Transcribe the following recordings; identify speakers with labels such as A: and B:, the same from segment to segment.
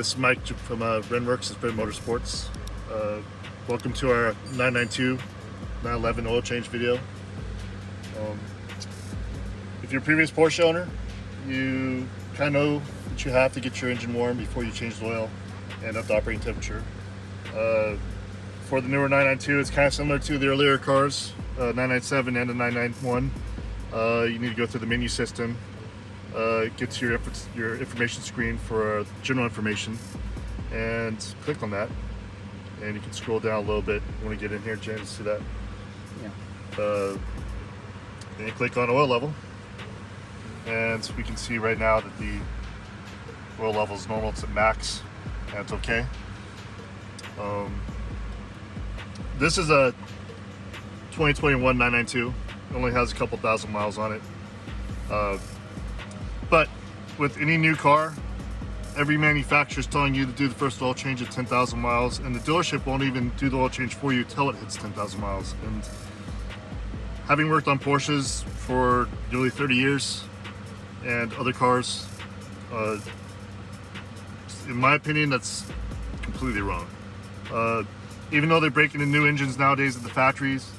A: This is Mike from Renworks, it's Brit Motorsports. Welcome to our 992 911 oil change video. If you're a previous Porsche owner, you kind of know that you have to get your engine warm before you change the oil and up to operating temperature. For the newer 992, it's kind of similar to the earlier cars, 997 and the 991. You need to go through the menu system, get to your information screen for general information, and click on that. And you can scroll down a little bit when we get in here, James, see that? Yeah. Then you click on oil level, and we can see right now that the oil level is normal, it's at max, and it's okay. This is a 2021 992. It only has a couple thousand miles on it. But with any new car, every manufacturer is telling you to do the first oil change at 10,000 miles, and the dealership won't even do the oil change for you till it hits 10,000 miles. And having worked on Porsches for nearly 30 years and other cars, in my opinion, that's completely wrong. Even though they're breaking in new engines nowadays at the factories,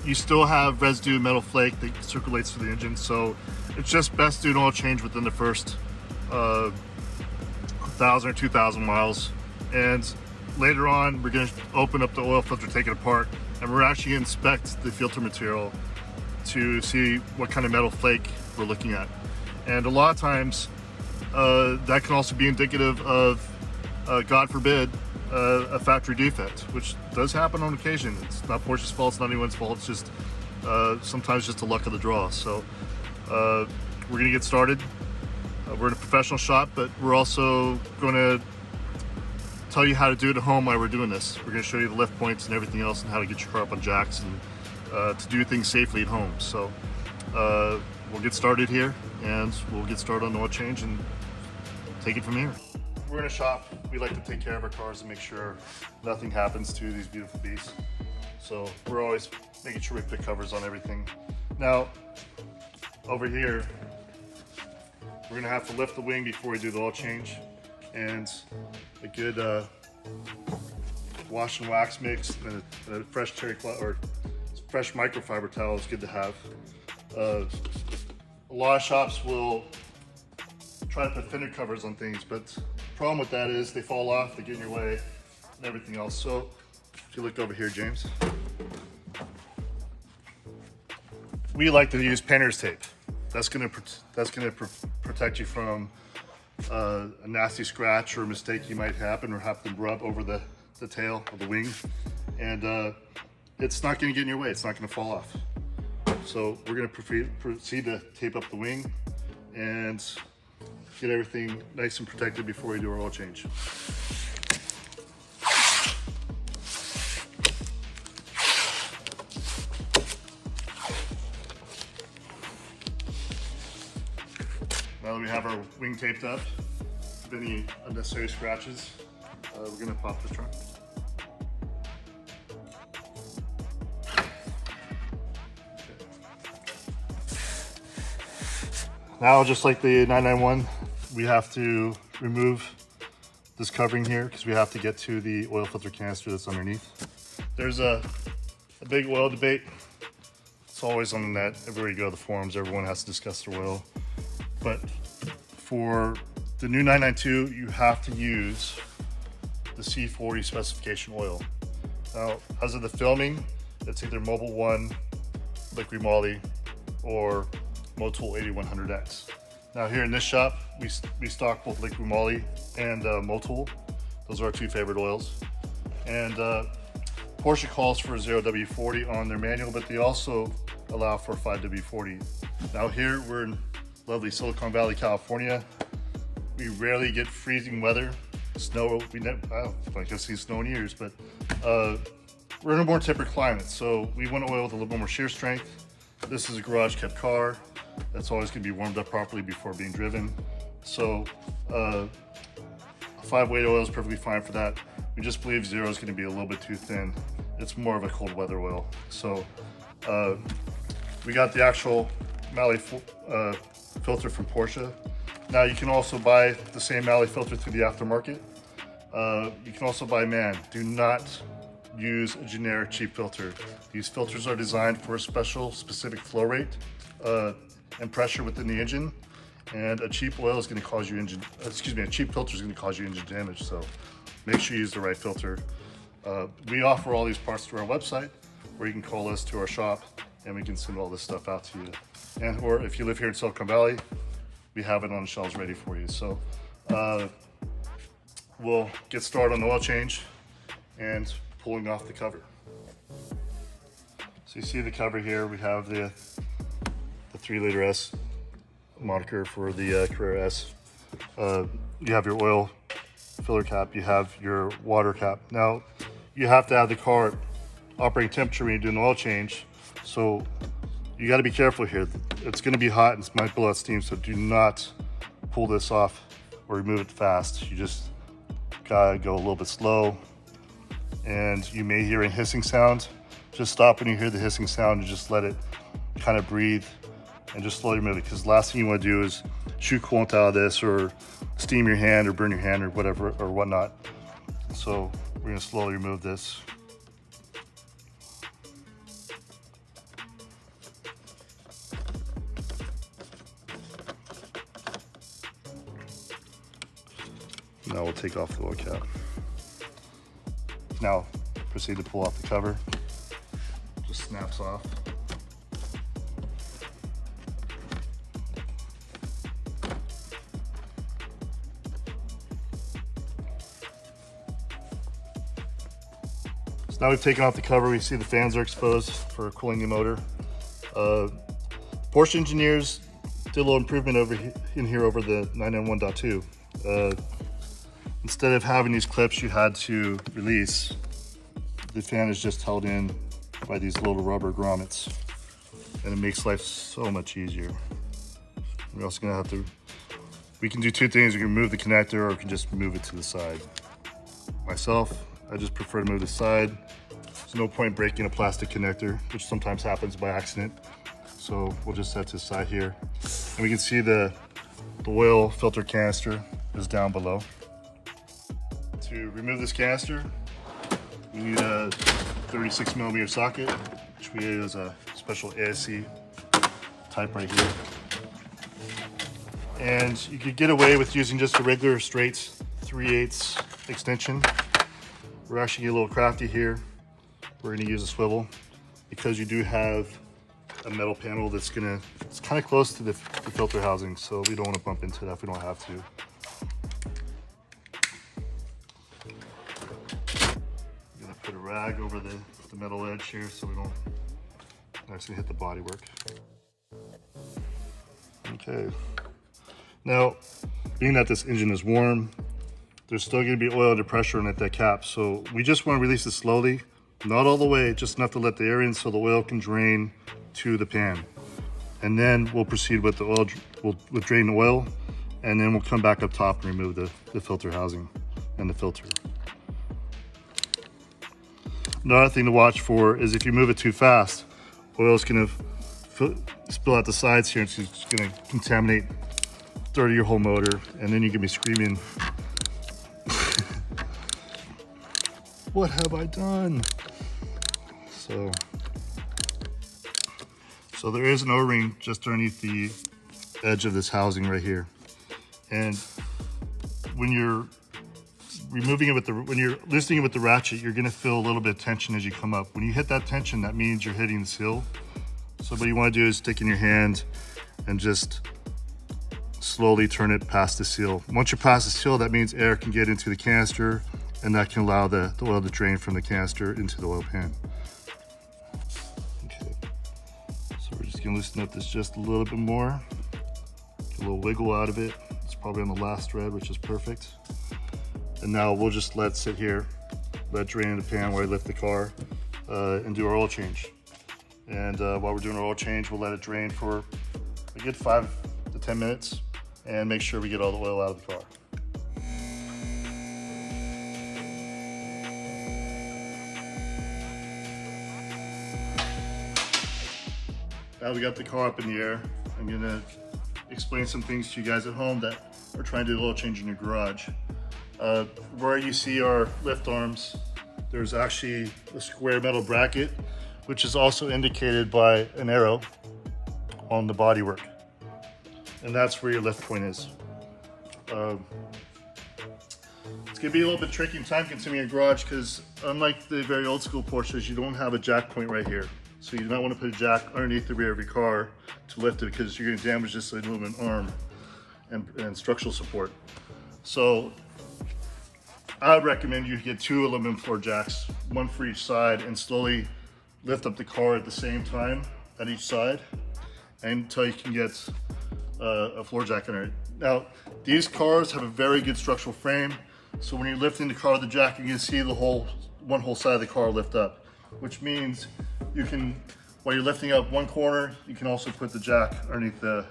A: you still have residue metal flake that circulates through the engine, so it's just best to do an oil change within the first 1,000 or 2,000 miles. And later on, we're going to open up the oil filter, take it apart, and we're actually going to inspect the filter material to see what kind of metal flake we're looking at. And a lot of times, that can also be indicative of, God forbid, a factory defect, which does happen on occasion. It's not Porsche's fault, it's not anyone's fault, it's just sometimes just the luck of the draw. So we're going to get started. We're in a professional shop, but we're also going to tell you how to do it at home while we're doing this. We're going to show you the lift points and everything else and how to get your car up on jacks and to do things safely at home. So we'll get started here, and we'll get started on the oil change and take it from here. We're in a shop. We like to take care of our cars and make sure nothing happens to these beautiful beasts. So we're always making sure we put covers on everything. Now, over here, we're gonna have to lift the wing before we do the oil change, and a good wash and wax mix and a fresh terry cloth or fresh microfiber towel is good to have. A lot of shops will try to put thinner covers on things, but the problem with that is they fall off, they get in your way, and everything else. So if you look over here, James, we like to use painter's tape. That's gonna protect you from a nasty scratch or a mistake you might happen or have to rub over the tail of the wing, and it's not gonna get in your way. It's not gonna fall off. So we're gonna proceed to tape up the wing and get everything nice and protected before we do our oil change. Now that we have our wing taped up, if any unnecessary scratches, we're gonna pop the trunk. Now, just like the 991, we have to remove this covering here because we have to get to the oil filter canister that's underneath. There's a big oil debate. It's always on the net. Everywhere you go to the forums, everyone has to discuss their oil. But for the new 992, you have to use the C40 specification oil. Now, as of the filming, it's either Mobil 1, Liquid Moly, or Motul 8100X. Now here in this shop, we stock both Liquid Moly and Motul. Those are our two favorite oils. And Porsche calls for 0W40 on their manual, but they also allow for 5W40. Now here we're in lovely Silicon Valley, California. We rarely get freezing weather. Snow, I don't think I've seen snow in years, but we're in a more temperate climate, so we want oil with a little bit more shear strength. This is a garage kept car. That's always going to be warmed up properly before being driven. So a 5-weight oil is perfectly fine for that. We just believe 0 is going to be a little bit too thin. It's more of a cold weather oil. So we got the actual Mally filter from Porsche. Now you can also buy the same alley filter through the aftermarket. You can also buy man. Do not use a generic cheap filter. These filters are designed for a specific flow rate and pressure within the engine. And a cheap oil is going to cause you a cheap filter is going to cause you engine damage. So make sure you use the right filter. We offer all these parts through our website, or you can call us to our shop and we can send all this stuff out to you. And or if you live here in Silicon Valley, we have it on the shelves ready for you. So we'll get started on the oil change and pulling off the cover. So you see the cover here. We have the 3-liter S moniker for the Carrera S. You have your oil filler cap, you have your water cap. Now you have to have the car operating temperature when you do an oil change, so you got to be careful here. It's going to be hot and it might blow out steam, so do not pull this off or remove it fast. You just gotta go a little bit slow, and you may hear a hissing sound. Just stop when you hear the hissing sound and just let it kind of breathe and just slowly remove it, because the last thing you want to do is shoot coolant out of this or steam your hand or burn your hand or whatever or whatnot. So we're going to slowly remove this. Now we'll take off the oil cap. Now proceed to pull off the cover. Just snaps off. So now we've taken off the cover. We see the fans are exposed for cooling the motor. Porsche engineers did a little improvement in here over the 991.2. Instead of having these clips you had to release, the fan is just held in by these little rubber grommets, and it makes life so much easier. We're also gonna have to, we can do two things. We can move the connector, or we can just move it to the side. Myself, I just prefer to move to the side. There's no point breaking a plastic connector, which sometimes happens by accident. So we'll just set to the side here. And we can see the oil filter canister is down below. To remove this canister, we need a 36mm socket, which we use a special ASC type right here. And you could get away with using just a regular straight 3/8 extension. We're actually getting a little crafty here. We're gonna use a swivel because you do have a metal panel that's it's kind of close to the filter housing, so we don't want to bump into that if we don't have to. I'm gonna put a rag over the metal edge here so we don't actually hit the bodywork. Okay. Now, being that this engine is warm, there's still going to be oil under pressure at that cap, so we just want to release it slowly, not all the way, just enough to let the air in so the oil can drain to the pan. And then we'll proceed with the oil, we'll drain the oil, and then we'll come back up top and remove the filter housing and the filter. Another thing to watch for is if you move it too fast, oil is going to spill out the sides here, and it's just going to contaminate, dirty your whole motor, and then you can be screaming, what have I done? So there is an O-ring just underneath the edge of this housing right here. And when you're removing it when you're loosening it with the ratchet, you're gonna feel a little bit of tension as you come up. When you hit that tension, that means you're hitting the seal. So what you wanna do is stick in your hand and just slowly turn it past the seal. Once you're past the seal, that means air can get into the canister, and that can allow the oil to drain from the canister into the oil pan. Okay, so we're just gonna loosen up this just a little bit more. Get a little wiggle out of it. It's probably on the last thread, which is perfect. And now we'll just let it sit here, let it drain in the pan while I lift the car and do our oil change. And while we're doing our oil change, we'll let it drain for a good 5 to 10 minutes and make sure we get all the oil out of the car. Now we got the car up in the air, I'm gonna explain some things to you guys at home that are trying to do a oil change in your garage. Where you see our lift arms, there's actually a square metal bracket, which is also indicated by an arrow on the bodywork. And that's where your lift point is. It's gonna be a little bit tricky and time consuming in your garage because unlike the very old school Porsches, you don't have a jack point right here. So you do not want to put a jack underneath the rear of your car to lift it because you're gonna damage this aluminum arm and structural support. So I would recommend you get 2 aluminum floor jacks, 1 for each side, and slowly lift up the car at the same time at each side until you can get a floor jack under it. Now, these cars have a very good structural frame, so when you're lifting the car with the jack, you can see the one whole side of the car lift up, which means you can, while you're lifting up one corner, you can also put the jack underneath the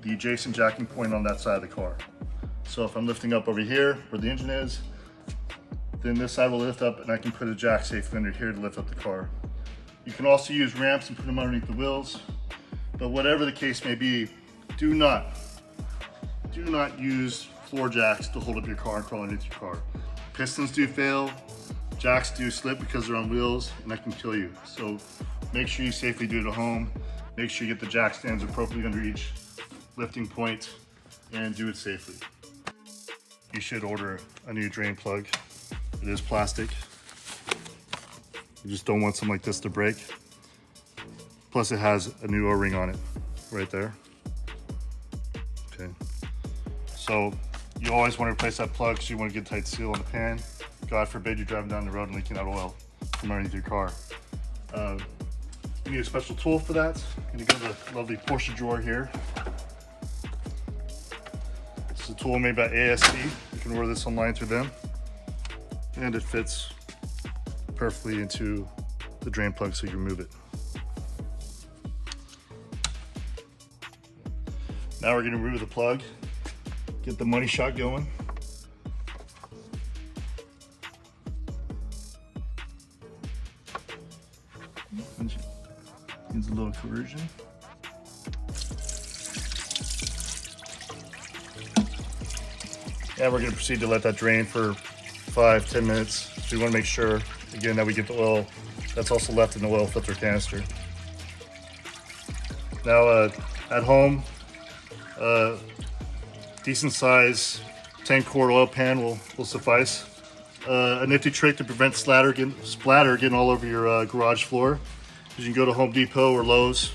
A: adjacent jacking point on that side of the car. So if I'm lifting up over here where the engine is, then this side will lift up and I can put a jack safely under here to lift up the car. You can also use ramps and put them underneath the wheels, but whatever the case may be, do not use floor jacks to hold up your car and crawl underneath your car. Pistons do fail, jacks do slip because they're on wheels, and that can kill you. So make sure you safely do it at home. Make sure you get the jack stands appropriately under each lifting point and do it safely. You should order a new drain plug. It is plastic. You just don't want something like this to break. Plus it has a new O-ring on it, right there. Okay. So you always want to replace that plug because you want to get a tight seal on the pan. God forbid you're driving down the road and leaking out oil from underneath your car. You need a special tool for that. I'm gonna go to the lovely Porsche drawer here. It's a tool made by ASC. You can order this online through them. And it fits perfectly into the drain plug so you can remove it. Now we're gonna remove the plug, get the money shot going. Needs a little coercion. And we're gonna proceed to let that drain for 5-10 minutes. So we wanna make sure, again, that we get the oil that's also left in the oil filter canister. Now, at home, decent size 10-quart oil pan will suffice. A nifty trick to prevent splatter getting all over your garage floor is you can go to Home Depot or Lowe's,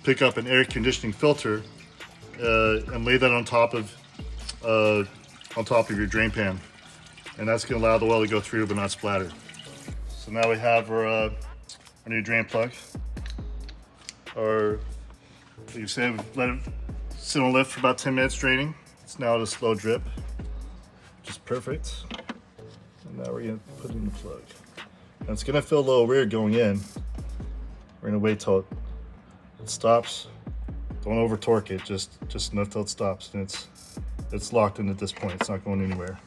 A: pick up an air conditioning filter, and lay that on top of your drain pan, and that's going to allow the oil to go through but not splatter. So now we have our new drain plug. Like you said, let it sit on lift for about 10 minutes draining. It's now at a slow drip, which is perfect. And now we're going to put in the plug. And it's going to feel a little weird going in. We're going to wait till it stops. Don't over torque it, just enough till it stops. And it's locked in at this point. It's not going anywhere.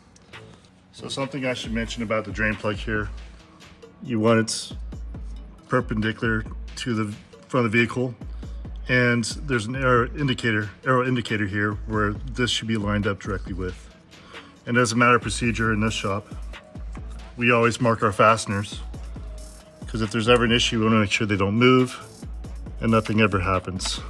A: So something I should mention about the drain plug here, you want it perpendicular to the front of the vehicle. And there's an arrow indicator here where this should be lined up directly with. And as a matter of procedure in this shop, we always mark our fasteners, because if there's ever an issue, we want to make sure they don't move and nothing ever happens.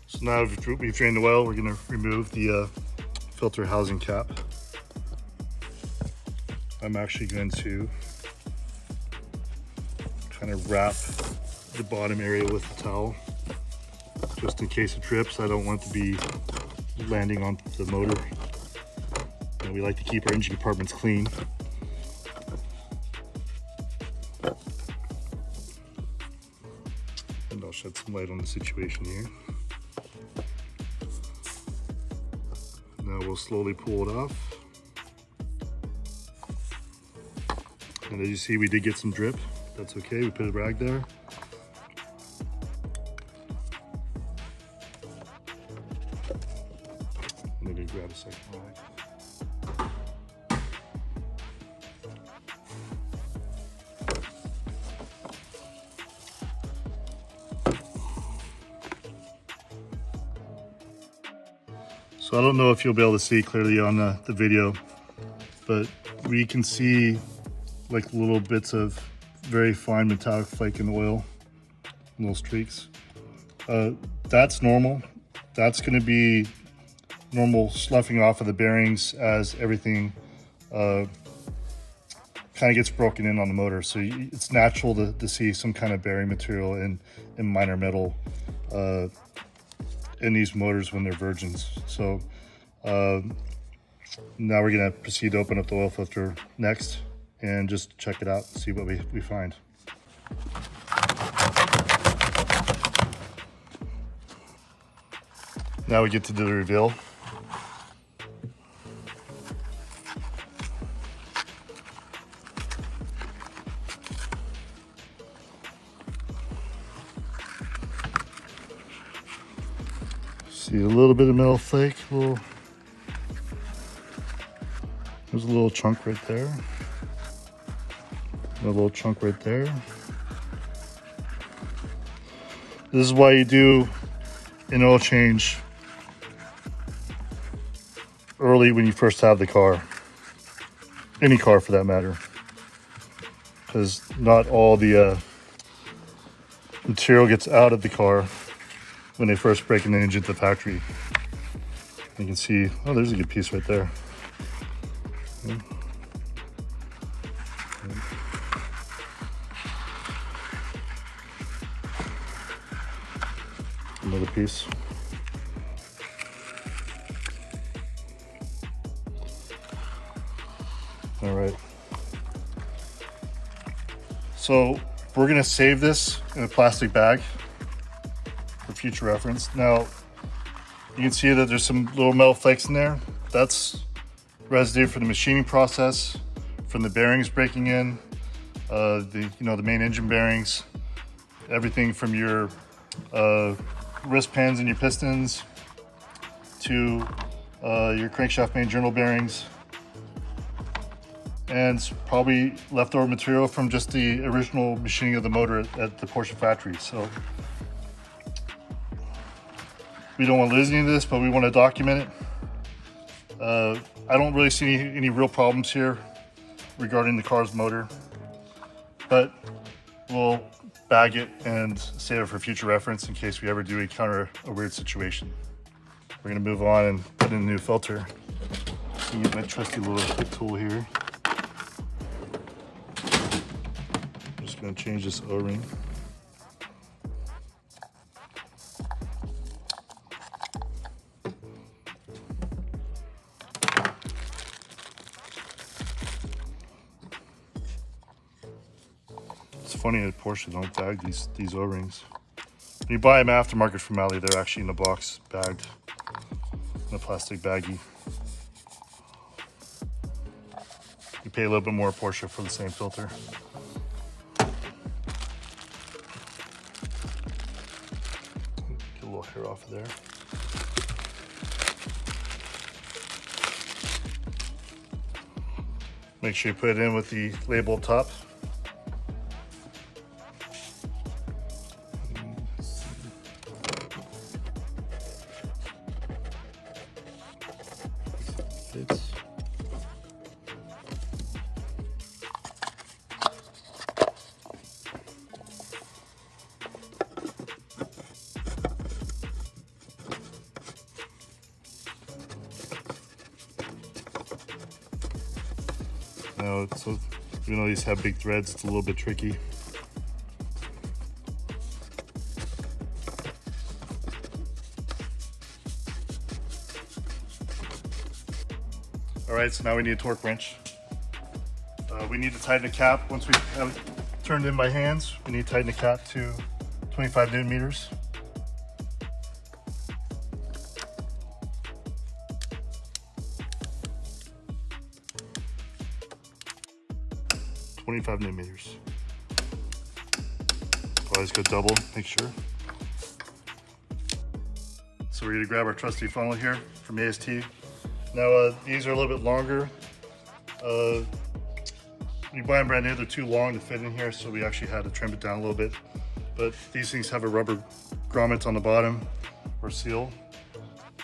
A: So now we've drained the oil, we're going to remove the filter housing cap. I'm actually going to kind of wrap the bottom area with a towel, just in case it trips. I don't want it to be landing on the motor. And we like to keep our engine compartments clean. And I'll shed some light on the situation here. Now we'll slowly pull it off. And as you see, we did get some drip. That's okay, we put a rag there. I'm gonna grab a second rag. So I don't know if you'll be able to see clearly on the video, but we can see like little bits of very fine metallic flake in the oil, little streaks. That's normal. That's going to be normal sloughing off of the bearings as everything kind of gets broken in on the motor. So it's natural to see some kind of bearing material in minor metal in these motors when they're virgins. So now we're going to proceed to open up the oil filter next and just check it out, see what we find. Now we get to do the reveal. See a little bit of metal flake, there's a little chunk right there. A little chunk right there. This is why you do an oil change early when you first have the car. Any car for that matter. Because not all the material gets out of the car when they first break an engine to the factory. You can see, oh, there's a good piece right there. Another piece. All right. So we're gonna save this in a plastic bag for future reference. Now, you can see that there's some little metal flakes in there. That's residue from the machining process, from the bearings breaking in, the main engine bearings, everything from your wrist pans and your pistons to your crankshaft main journal bearings, and probably leftover material from just the original machining of the motor at the Porsche factory. So we don't want to lose any of this, but we want to document it. I don't really see any real problems here regarding the car's motor, but we'll bag it and save it for future reference in case we ever do encounter a weird situation. We're gonna move on and put in a new filter. Use my trusty little hip tool here. I'm just gonna change this O-ring. It's funny that Porsche don't bag these O-rings. When you buy them aftermarket from Ali, they're actually in the box, bagged in a plastic baggie. You pay a little bit more Porsche for the same filter. Get a little hair off of there. Make sure you put it in with the label top. Fits. Now, so even though these have big threads, it's a little bit tricky. All right, so now we need a torque wrench. We need to tighten the cap. Once we have it turned in by hands, we need to tighten the cap to 25 Newton meters. 25 millimeters. Always go double, make sure. So we're gonna grab our trusty funnel here from AST. Now these are a little bit longer. You buy them brand new, they're too long to fit in here, so we actually had to trim it down a little bit. But these things have a rubber grommet on the bottom, or seal.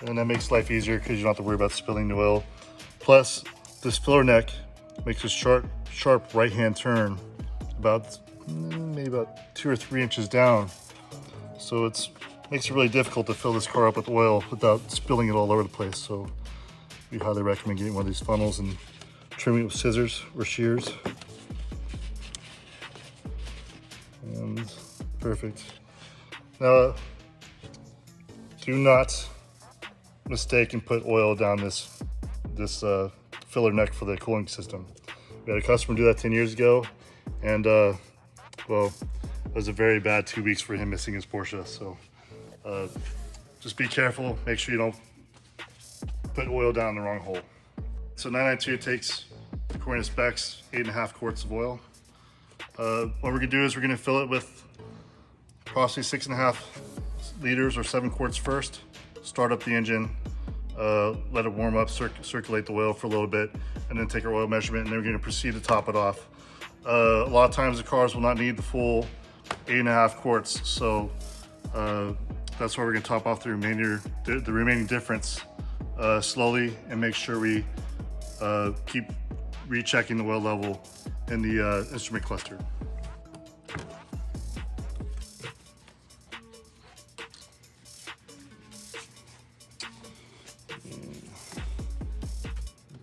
A: And that makes life easier because you don't have to worry about spilling the oil. Plus, this filler neck makes a sharp right-hand turn about maybe about 2 or 3 inches down. So it makes it really difficult to fill this car up with oil without spilling it all over the place. So we highly recommend getting one of these funnels and trimming it with scissors or shears. And perfect. Now, do not mistake and put oil down this filler neck for the cooling system. We had a customer do that 10 years ago, and well, it was a very bad 2 weeks for him missing his Porsche. So just be careful, make sure you don't put oil down the wrong hole. So 992 takes, according to specs, 8.5 quarts of oil. What we're gonna do is we're gonna fill it with approximately 6.5 liters or 7 quarts first. Start up the engine, let it warm up, circulate the oil for a little bit, and then take our oil measurement, and then we're gonna proceed to top it off. A lot of times the cars will not need the full 8.5 quarts, so that's why we're gonna top off the remaining difference slowly, and make sure we keep rechecking the oil level in the instrument cluster.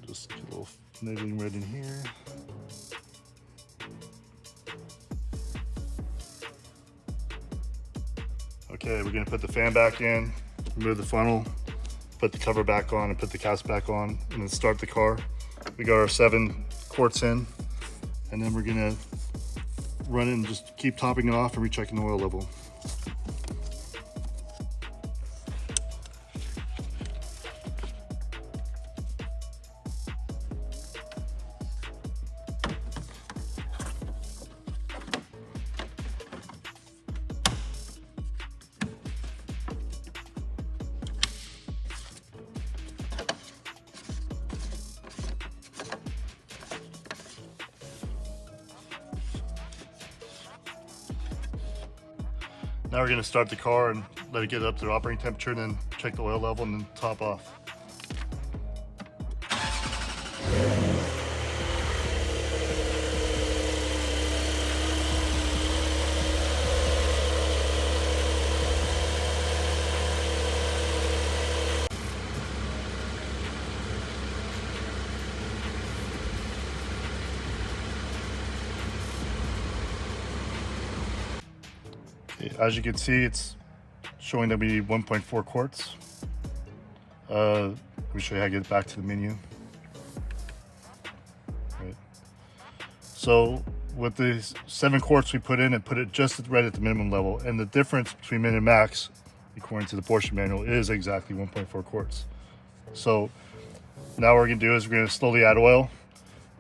A: Just get a little niggling right in here. Okay, we're gonna put the fan back in, remove the funnel, put the cover back on, and put the caps back on, and then start the car. We got our 7 quarts in, and then we're gonna run it and just keep topping it off and rechecking the oil level. Now we're gonna start the car and let it get up to the operating temperature, and then check the oil level and then top off. As you can see, it's showing that we need 1.4 quarts. Let me show you how to get back to the menu. Right. So with the 7 quarts we put in, and put it just right at the minimum level, and the difference between min and max, according to the Porsche manual, is exactly 1.4 quarts. So now what we're gonna do is we're gonna slowly add oil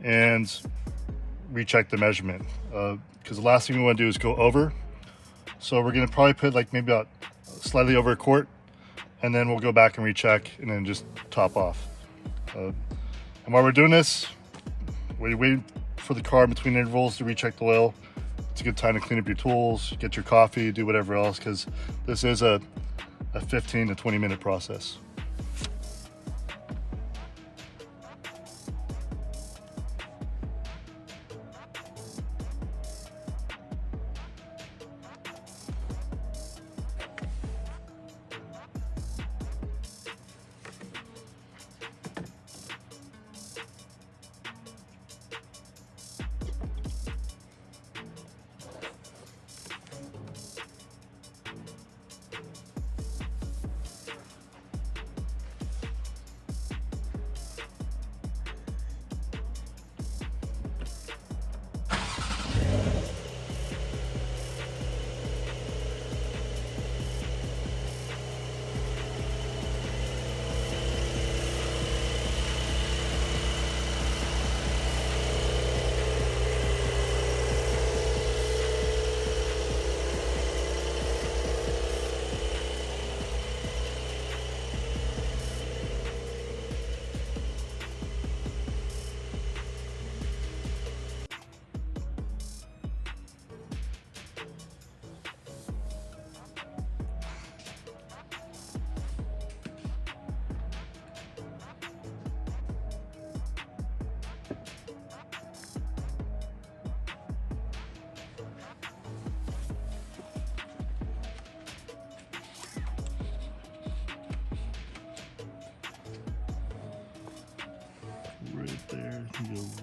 A: and recheck the measurement, because the last thing we want to do is go over. So we're gonna probably put like maybe about slightly over a quart, and then we'll go back and recheck, and then just top off. And while we're doing this, we wait for the car in between intervals to recheck the oil. It's a good time to clean up your tools, get your coffee, do whatever else, because this is a 15 to 20 minute process.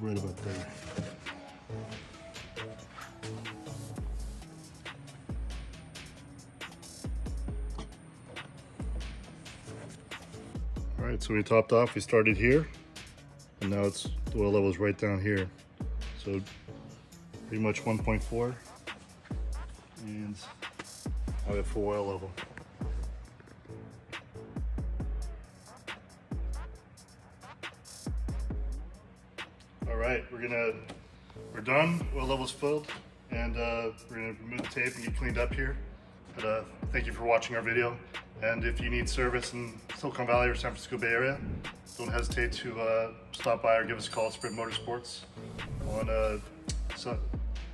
A: right about there. All right, so we topped off, we started here, and now the oil level is right down here. So pretty much 1.4, and I have full oil level. All right, we're done. Oil level's filled, and we're gonna remove the tape and get cleaned up here. But thank you for watching our video. And if you need service in Silicon Valley or San Francisco Bay Area, don't hesitate to stop by or give us a call at Sprint Motorsports on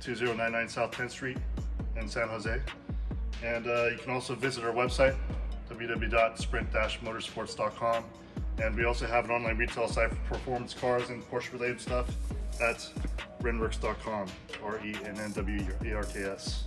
A: 2099 South 10th Street in San Jose. And you can also visit our website, www.sprint-motorsports.com. And we also have an online retail site for performance cars and Porsche related stuff at renworks.com, RENNWERKS.